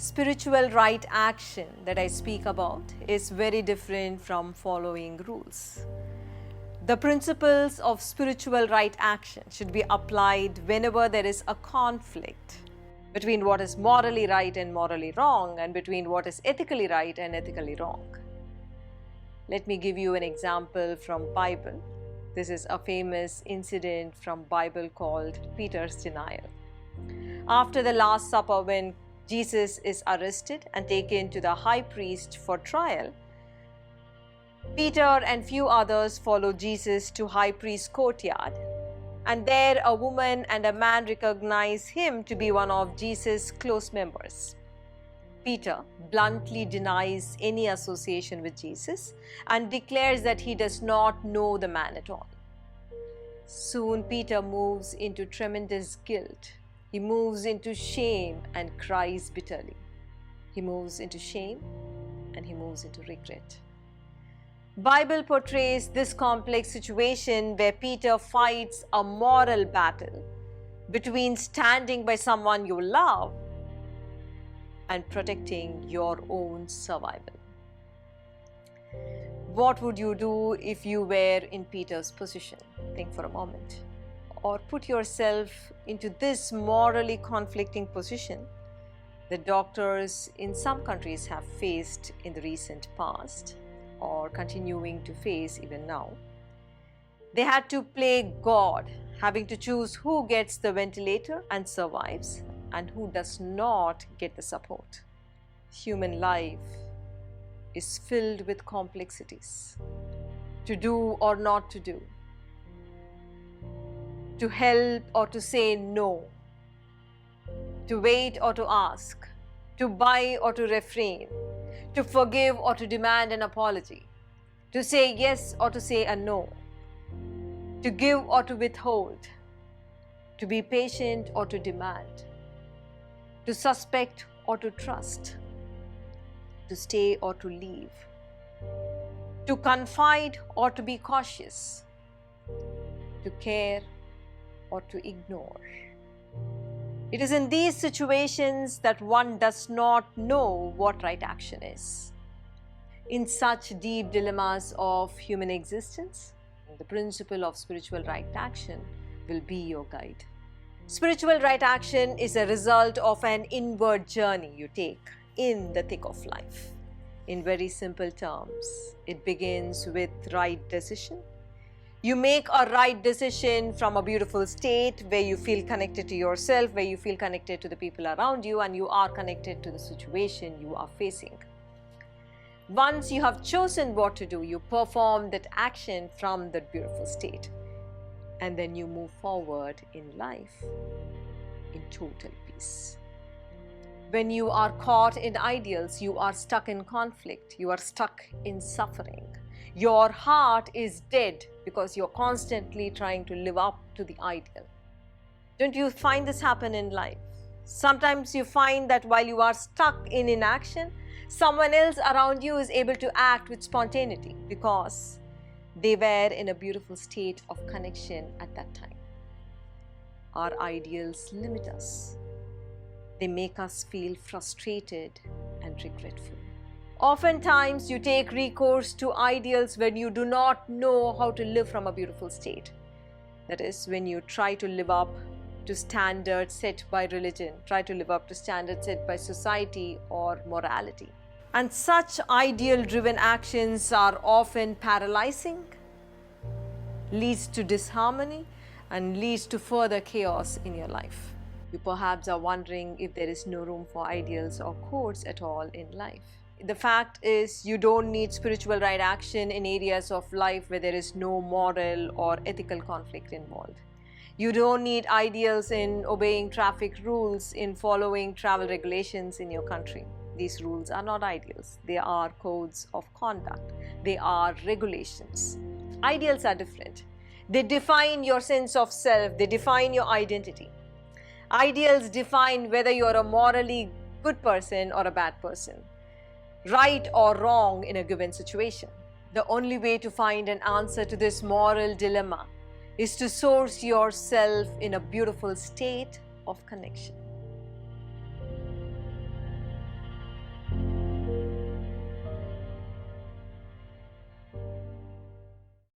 Spiritual right action that I speak about is very different from following rules. The principles of spiritual right action should be applied whenever there is a conflict between what is morally right and morally wrong, and between what is ethically right and ethically wrong. Let me give you an example from Bible. This is a famous incident from Bible called Peter's denial. After the Last Supper, when Jesus is arrested and taken to the high priest for trial, Peter and few others follow Jesus to high priest's courtyard, and there a woman and a man recognize him to be one of Jesus' close members. Peter bluntly denies any association with Jesus and declares that he does not know the man at all. Soon Peter moves into tremendous guilt. He moves into shame and cries bitterly. He moves into shame and he moves into regret. Bible portrays this complex situation where Peter fights a moral battle between standing by someone you love and protecting your own survival. What would you do if you were in Peter's position? Think for a moment. Or put yourself into this morally conflicting position that doctors in some countries have faced in the recent past or continuing to face even now. They had to play God, having to choose who gets the ventilator and survives and who does not get the support. Human life is filled with complexities. To do or not to do, to help or to say no, to wait or to ask, to buy or to refrain, to forgive or to demand an apology, to say yes or to say a no, to give or to withhold, to be patient or to demand, to suspect or to trust, to stay or to leave, to confide or to be cautious, to care or to ignore. It is in these situations that one does not know what right action is. In such deep dilemmas of human existence, the principle of spiritual right action will be your guide. Spiritual right action is a result of an inward journey you take in the thick of life. In very simple terms, it begins with right decision. You make a right decision from a beautiful state where you feel connected to yourself, where you feel connected to the people around you, and you are connected to the situation you are facing. Once you have chosen what to do, you perform that action from that beautiful state. And then you move forward in life in total peace. When you are caught in ideals, you are stuck in conflict, you are stuck in suffering. Your heart is dead because you're constantly trying to live up to the ideal. Don't you find this happen in life? Sometimes you find that while you are stuck in inaction, someone else around you is able to act with spontaneity because they were in a beautiful state of connection at that time. Our ideals limit us. They make us feel frustrated and regretful. Oftentimes, you take recourse to ideals when you do not know how to live from a beautiful state. That is, when you try to live up to standards set by religion, try to live up to standards set by society or morality. And such ideal-driven actions are often paralyzing, leads to disharmony, and leads to further chaos in your life. You perhaps are wondering if there is no room for ideals or codes at all in life. The fact is, you don't need spiritual right action in areas of life where there is no moral or ethical conflict involved. You don't need ideals in obeying traffic rules, in following travel regulations in your country. These rules are not ideals. They are codes of conduct. They are regulations. Ideals are different. They define your sense of self. They define your identity. Ideals define whether you're a morally good person or a bad person, right or wrong in a given situation. The only way to find an answer to this moral dilemma is to source yourself in a beautiful state of connection.